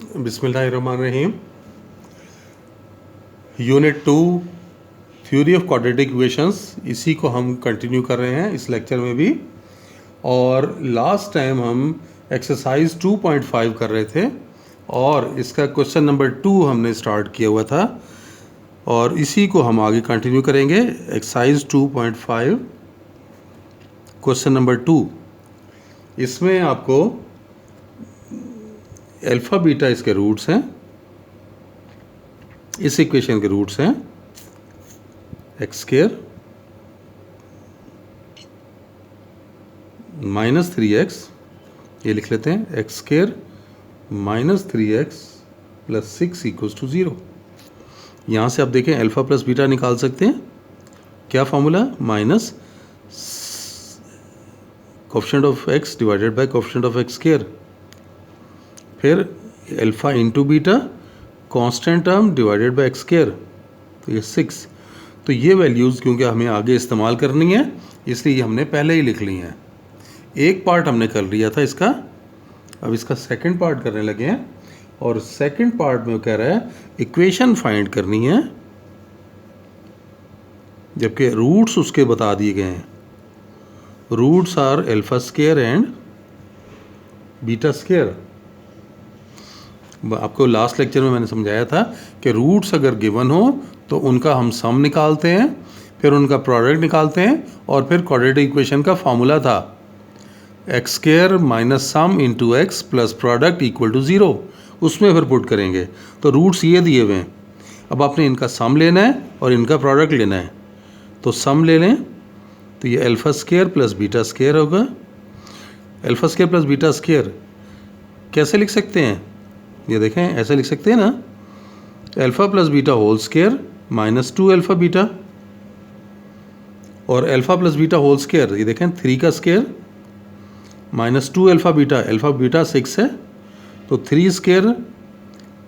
बिस्मिल्लाहिर्रहमानिर्रहीम। Unit 2 theory of quadratic equations, इसी को हम कंटिन्यू कर रहे हैं इस लेक्चर में भी। और लास्ट टाइम हम एक्सरसाइज 2.5 कर रहे थे और इसका क्वेश्चन नंबर 2 हमने स्टार्ट किया हुआ था और इसी को हम आगे कंटिन्यू करेंगे। एक्सरसाइज 2.5 क्वेश्चन नंबर 2, इसमें आपको अल्फ़ा बीटा इसके रूट्स हैं, इस इक्वेशन के रूट्स हैं एक्स स्क्वायर माइनस 3x, ये लिख लेते हैं x square minus 3x plus 6 equals to 0। यहाँ से आप देखें अल्फ़ा प्लस बीटा निकाल सकते हैं। क्या formula? Minus coefficient of x divided by coefficient of x square, फिर alpha into beta constant term divided by x square, तो ये 6। तो ये वैल्यूज़ क्योंकि हमें आगे इस्तेमाल करनी है इसलिए ये हमने पहले ही लिख ली हैं। एक पार्ट हमने कर लिया था इसका, अब इसका सेकंड पार्ट करने लगे हैं और सेकंड पार्ट में वो कह रहा है इक्वेशन फाइंड करनी है, जबकि रूट्स उसके बता दिए गए हैं। Roots are alpha square and beta square. आपको लास्ट लेक्चर में मैंने समझाया था कि रूट्स अगर गिवन हो तो उनका हम सम निकालते हैं, फिर उनका प्रोडक्ट निकालते हैं और फिर क्वाड्रेटिक इक्वेशन का फार्मूला था x square minus sum into x plus product equal to 0, उसमें फिर पुट करेंगे। तो रूट्स ये दिए हुए हैं, अब आपने इनका सम लेना है और इनका प्रोडक्ट लेना है। तो सम ले लें तो ये alpha square plus beta square होगा। Alpha square plus beta square कैसे लिख सकते हैं? ये देखें, ऐसे लिख सकते हैं ना, alpha plus beta whole square minus 2 alpha beta, और alpha plus beta whole square ये देखें 3 का स्क्वायर माइनस 2 अल्फ़ा बीटा 6 है, तो 3 square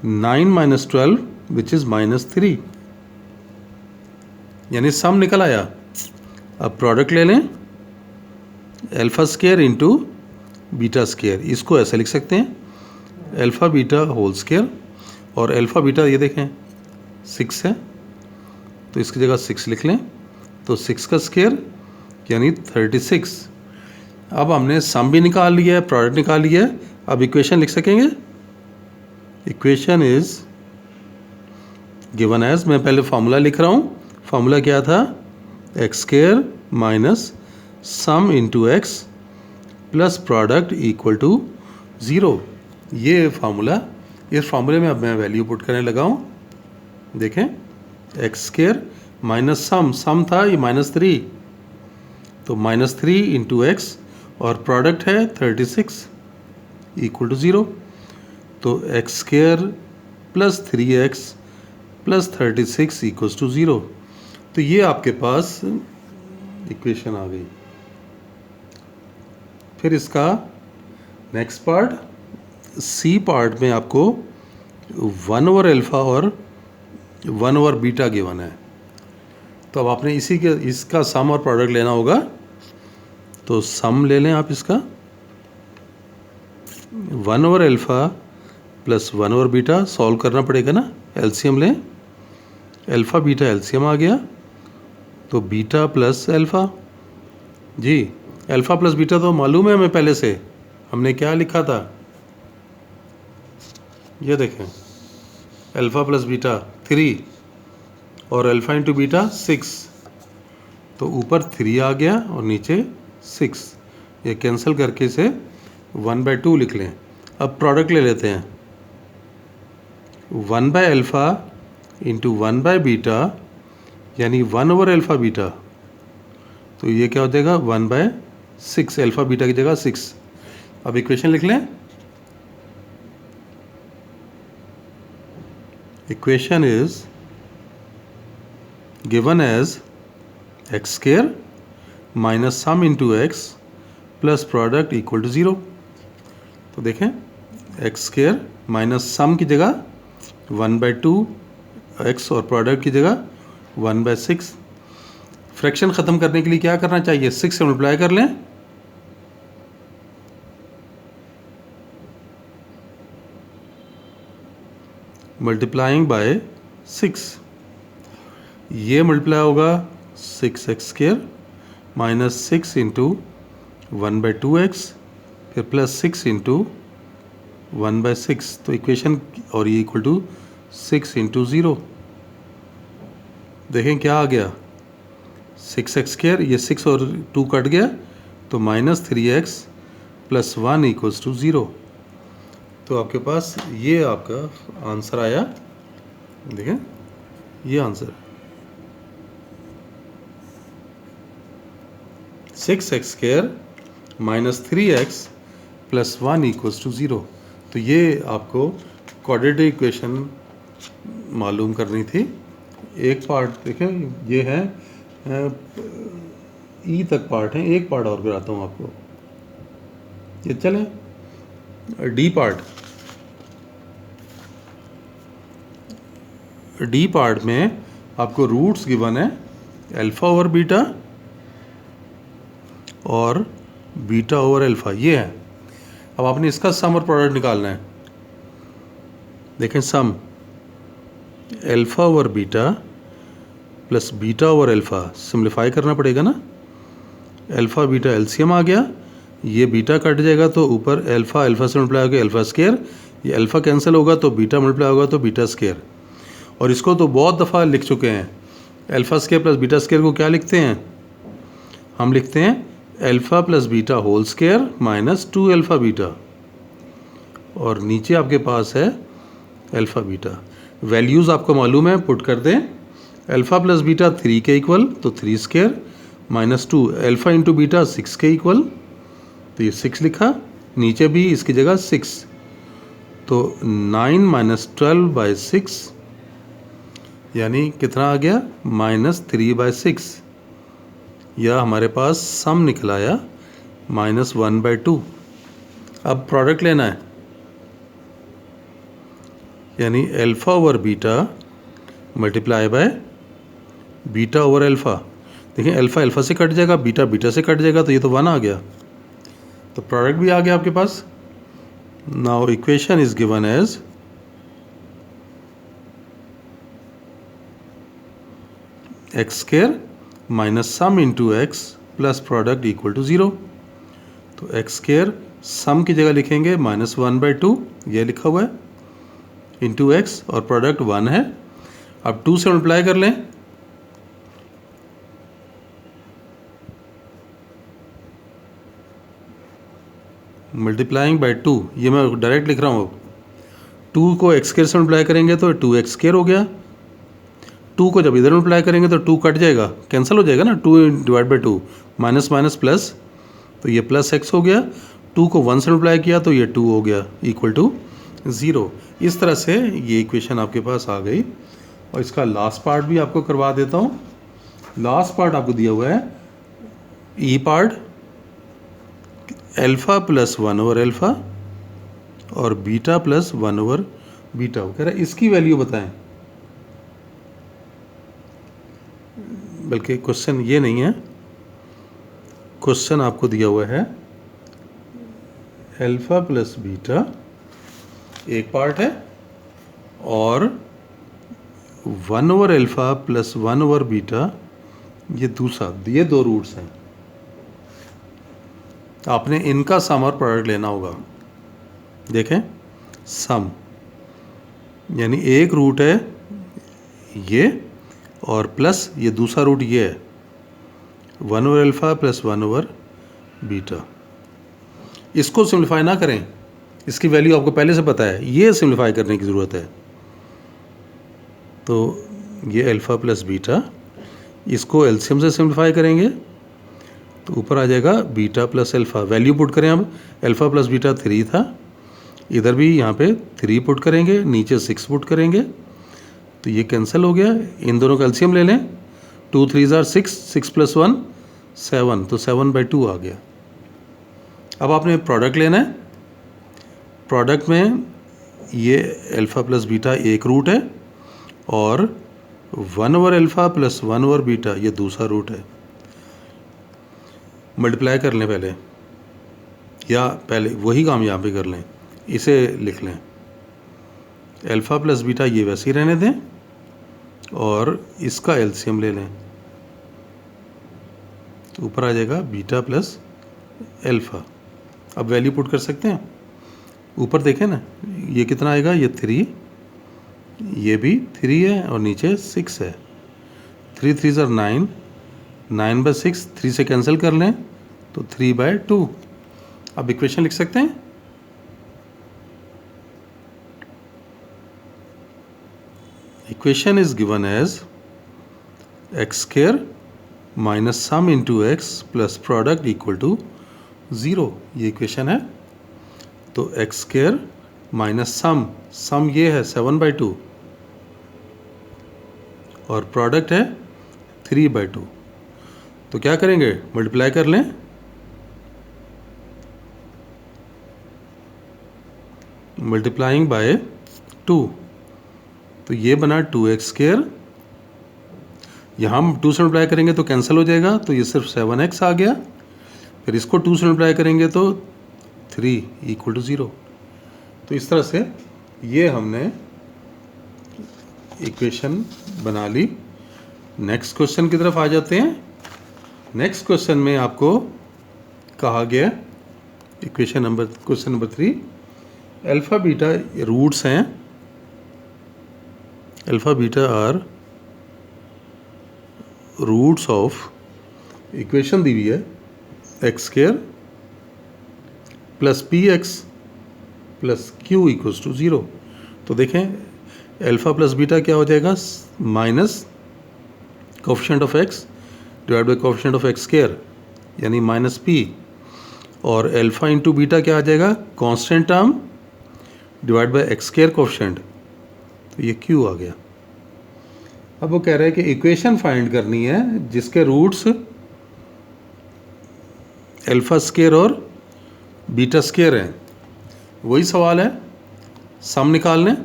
9 minus 12 which is minus 3, यानी सम निकल आया। अब प्रोडक्ट ले लें alpha square into beta square, इसको ऐसे लिख सकते हैं अल्फ़ा बीटा होल स्क्वायर, और अल्फ़ा बीटा ये देखें 6 है तो इसकी जगह 6 लिख लें, तो 6 का स्क्वायर यानी 36। अब हमने सम भी निकाल लिया है, प्रोडक्ट निकाल लिया है, अब इक्वेशन लिख सकेंगे। इक्वेशन इज़ गिवन एज, मैं पहले फार्मूला लिख रहा हूँ। फार्मूला क्या था? X square minus sum into x plus product equal to 0। ये फार्मूला, इस फार्मूले में अब मैं वैल्यू पुट करने लगा हूँ। देखें एक्स स्क्वायर माइनस सम था ये माइनस 3, तो माइनस 3 इंटू एक्स और प्रोडक्ट है 36 इक्वल टू 0। तो x square plus 3x plus 36 equals to 0। तो ये आपके पास इक्वेशन आ गई। फिर इसका नेक्स्ट पार्ट, सी पार्ट में आपको 1 ओवर अल्फ़ा और 1 ओवर बीटा गिवन है, तो अब आपने इसका सम और प्रोडक्ट लेना होगा। तो सम ले लें आप इसका 1 over alpha plus 1 over beta, solve करना पड़ेगा ना, एलसीएम लें, अल्फ़ा बीटा एलसीएम आ गया, तो बीटा प्लस अल्फ़ा, जी अल्फ़ा प्लस बीटा तो मालूम है हमें पहले से, हमने क्या लिखा था, ये देखें अल्फ़ा प्लस बीटा 3 और अल्फ़ा इंटू बीटा 6, तो ऊपर 3 आ गया और नीचे 6, ये कैंसिल करके इसे 1/2 लिख लें। अब प्रोडक्ट ले लेते हैं 1 bye alpha into 1 by beta यानी 1 ओवर अल्फ़ा बीटा, तो ये क्या हो जाएगा 1/6, अल्फ़ा बीटा की जगह 6। अब इक्वेशन लिख लें, equation is given as x square minus sum into x plus product equal to 0। तो देखें एक्स स्क्वायर माइनस सम की जगह 1/2 एक्स और प्रोडक्ट की जगह 1/6। फ्रैक्शन ख़त्म करने के लिए क्या करना चाहिए? 6 से मल्टीप्लाई कर लें, मल्टीप्लाइंग बाय 6, ये मल्टीप्लाई होगा 6x² माइनस 6 इंटू 1/2x फिर प्लस 6 इंटू 1/6, तो इक्वेशन और ये इक्वल टू 6 इंटू 0। देखें क्या आ गया, 6x², ये 6 और 2 कट गया तो -3x + 1 = 0। तो आपके पास ये आपका आंसर आया। देखें ये आंसर 6x² -3x + 1 = 0। तो ये आपको क्वाड्रेटिक इक्वेशन मालूम करनी थी। एक पार्ट देखें, ये है ई तक पार्ट है, एक पार्ट और कराता हूँ आपको। ये चलें डी पार्ट। डी पार्ट में आपको रूट्स गिवन है α/β और β/α, ये है। अब आपने इसका सम और प्रोडक्ट निकालना है। देखें सम α/β प्लस β/α, सिम्प्लीफाई करना पड़ेगा ना। α/β एलसीएम आ गया, ये बीटा कट जाएगा तो ऊपर अल्फा से मल्टीप्लाई होगा α², ये अल्फा कैंसिल होगा तो बीटा मल्टीप्लाई होगा तो β²। और इसको तो बहुत दफ़ा लिख चुके हैं। α² + β² को क्या लिखते हैं, हम लिखते हैं α + β² माइनस 2α/β, और नीचे आपके पास है α/β। वैल्यूज़ आपको मालूम है, पुट कर दें। α + β 3 के इक्वल तो 3² माइनस 2 अल्फा इंटू बीटा 6 के इक्वल, तो ये 6 लिखा, नीचे भी इसकी जगह 6, तो 9 - 12/6 यानी कितना आ गया -3/6, या हमारे पास सम निकल आया -1/2। अब प्रोडक्ट लेना है, यानी α/β मल्टीप्लाई बाय β/α। देखिए अल्फा से कट जाएगा, बीटा से कट जाएगा, तो ये तो 1 आ गया, तो प्रोडक्ट भी आ गया आपके पास। Now equation is given as x² minus sum into x plus product equal to 0। तो x² सम की जगह लिखेंगे -1/2, ये लिखा हुआ है, इंटू x, और प्रोडक्ट 1 है। अब 2 से मल्टीप्लाई कर लें, मल्टीप्लाइंग बाय 2, ये मैं डायरेक्ट लिख रहा हूँ। अब 2 को x² से मल्टीप्लाई करेंगे तो 2x² हो गया। 2 को जब इधर मल्टीप्लाई करेंगे तो 2 कट जाएगा, कैंसिल हो जाएगा ना, 2/2 माइनस माइनस प्लस, तो ये प्लस x हो गया। 2 को 1 से मल्टीप्लाई किया तो ये 2 हो गया इक्वल टू 0। इस तरह से ये इक्वेशन आपके पास आ गई। और इसका लास्ट पार्ट भी आपको करवा देता हूँ। लास्ट पार्ट आपको दिया हुआ है ई पार्ट अल्फा + 1/α और बीटा + 1/β। कह रहा है इसकी वैल्यू बताएं, बल्कि क्वेश्चन ये नहीं है, क्वेश्चन आपको दिया हुआ है अल्फा + बीटा एक पार्ट है और 1/α + 1/β ये दूसरा, ये 2 रूट्स हैं। आपने इनका सम और प्रोडक्ट लेना होगा। देखें सम यानी एक रूट है ये और प्लस ये दूसरा रूट ये है 1/α + 1/β। इसको सिम्प्लीफाई ना करें, इसकी वैल्यू आपको पहले से पता है, ये सिम्प्लीफाई करने की ज़रूरत है। तो ये अल्फा + बीटा, इसको एलसीएम से सिम्प्लीफाई करेंगे तो ऊपर आ जाएगा बीटा + अल्फा। वैल्यू पुट करें, अब अल्फा + बीटा 3 था, इधर भी यहाँ पे 3 पुट करेंगे, नीचे 6 पुट करेंगे, तो ये कैंसिल हो गया। इन दोनों का एलसीएम ले लें, 2 3 = 6, 6 + 1 7, तो 7/2 आ गया। अब आपने प्रोडक्ट लेना है। प्रोडक्ट में ये अल्फा + बीटा एक रूट है और 1/α + 1/β ये दूसरा रूट है। मल्टीप्लाई कर लें पहले, या पहले वही काम यहाँ पे कर लें, इसे लिख लें अल्फ़ा प्लस बीटा ये वैसे ही रहने दें और इसका एलसीएम ले लें, ऊपर आ जाएगा बीटा प्लस अल्फ़ा। अब वैल्यू पुट कर सकते हैं, ऊपर देखें ना ये कितना आएगा, ये 3, ये भी 3 है और नीचे 6 है। 3 3 ज़र 9, 9/6, 3 से कैंसिल कर लें तो 3/2। अब इक्वेशन लिख सकते हैं, equation is given as x square minus sum into x plus product equal to 0। ये इक्वेशन है। तो एक्स स्क्वायर माइनस सम ये है 7/2 और प्रोडक्ट है 3/2। तो क्या करेंगे, मल्टीप्लाई कर लें, मल्टीप्लाइंग बाय 2, तो ये बना 2x स्क्वायर। यहाँ हम 2 से मल्टीप्लाई करेंगे तो कैंसिल हो जाएगा, तो ये सिर्फ 7x आ गया। फिर इसको 2 से मल्टीप्लाई करेंगे तो 3 = 0। तो इस तरह से ये हमने इक्वेशन बना ली। नेक्स्ट क्वेश्चन की तरफ आ जाते हैं। नेक्स्ट क्वेश्चन में आपको कहा गया question number 3, alpha beta roots हैं, alpha beta are roots of equation दी हुई है x square plus p x plus q equals to 0। तो देखें अल्फ़ा प्लस बीटा क्या हो जाएगा, minus coefficient of x divide by coefficient of x square यानी माइनस पी, और अल्फ़ा इंटू बीटा क्या आ जाएगा, constant term divide by x square coefficient, तो ये क्यू आ गया। अब वो कह रहे हैं कि इक्वेशन फाइंड करनी है जिसके रूट्स अल्फ़ा स्क्वायर और बीटा स्क्वायर हैं। वही सवाल है, सम निकाल लें,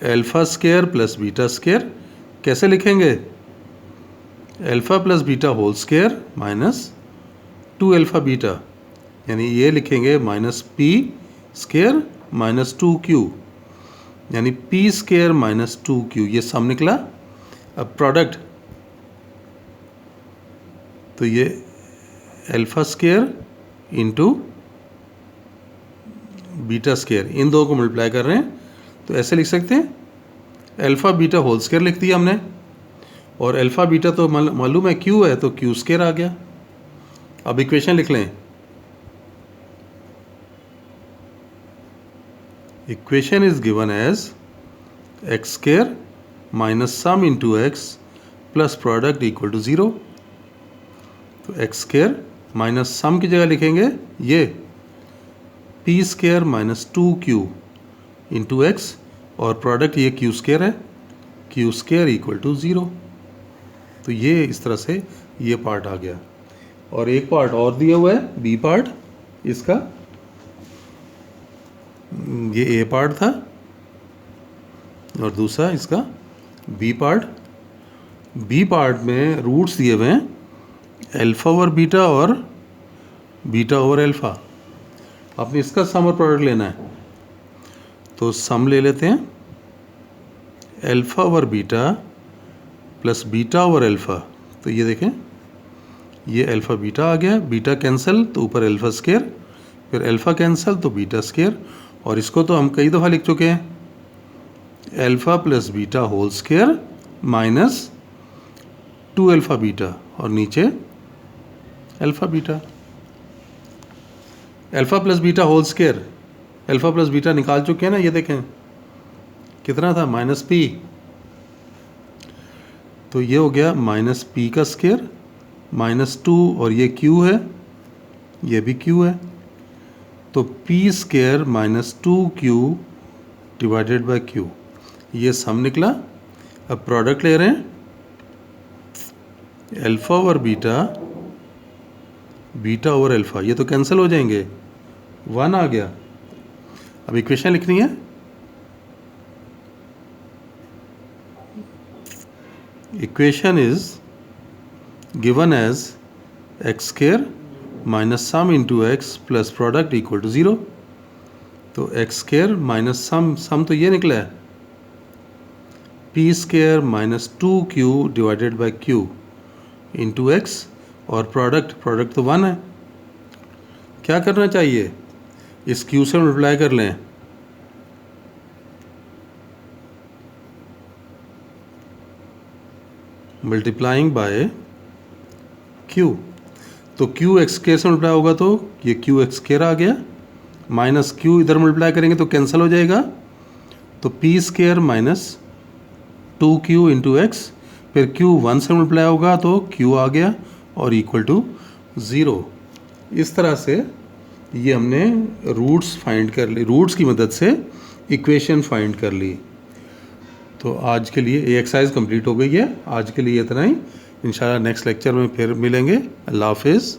alpha square plus beta square कैसे लिखेंगे, alpha plus beta whole square minus 2 alpha beta, यानी ये लिखेंगे minus P square minus 2q, यानी पी स्क्वायर माइनस 2q, ये सम निकला। अब प्रोडक्ट, तो ये alpha square into beta square, इन दो को मल्टीप्लाई कर रहे हैं, तो ऐसे लिख सकते हैं, अल्फ़ा बीटा होल स्क्वायर लिख दिया हमने, और अल्फ़ा बीटा तो मालूम है क्यू है, तो क्यू स्क्वायर आ गया। अब इक्वेशन लिख लें, equation is given as x square minus sum into x plus product equal to 0। तो एक्स स्क्वायर माइनस सम की जगह लिखेंगे ये P square minus 2q into x, और प्रोडक्ट ये क्यू स्क्वायर है, क्यू स्क्वायर इक्वल टू 0। तो ये इस तरह से ये पार्ट आ गया। और एक पार्ट और दिया हुआ है, बी पार्ट इसका, ये ए पार्ट था और दूसरा इसका बी पार्ट। बी पार्ट में रूट्स दिए हुए हैं अल्फ़ा ओवर बीटा और बीटा ओवर अल्फ़ा। आपने इसका सम और प्रोडक्ट लेना है, तो सम ले लेते हैं, alpha over beta plus beta over alpha. तो ये देखें, ये अल्फ़ा बीटा आ गया, बीटा कैंसिल तो ऊपर अल्फ़ा स्क्वायर, फिर अल्फ़ा कैंसिल तो बीटा स्क्वायर, और इसको तो हम कई दफ़ा लिख चुके हैं, alpha plus beta whole square minus 2 alpha beta, और नीचे alpha beta. Alpha plus beta whole square, alpha plus beta निकाल चुके हैं ना, ये देखें कितना था, माइनस पी, तो ये हो गया माइनस पी का स्क्वायर माइनस 2, और ये क्यू है, ये भी क्यू है, तो P square minus 2q divided by Q, ये सम निकला। अब प्रोडक्ट ले रहे हैं, alpha over beta, beta over alpha, ये तो कैंसिल हो जाएंगे, 1 आ गया। अब इक्वेशन लिखनी है, equation is given as x square minus sum into x plus product equal to 0। तो एक्स स्क्वायर माइनस सम तो ये निकला है, P square minus 2q divided by Q into x, और प्रोडक्ट तो 1 है। क्या करना चाहिए, इस q से मल्टीप्लाई कर लें, मल्टीप्लाइंग बाय q, तो q एक्स स्क्वायर से मल्टीप्लाई होगा तो ये q एक्स स्क्वायर आ गया, माइनस q इधर मल्टीप्लाई करेंगे तो कैंसिल हो जाएगा, तो P square minus 2q into x, फिर q 1 से मल्टीप्लाई होगा तो q आ गया और इक्वल टू 0। इस तरह से ये हमने रूट्स फाइंड कर ली, रूट्स की मदद से इक्वेशन फाइंड कर ली। तो आज के लिए ये एक्सरसाइज कंप्लीट हो गई है। आज के लिए इतना ही, इंशाल्लाह नेक्स्ट लेक्चर में फिर मिलेंगे। अल्लाह हाफिज़।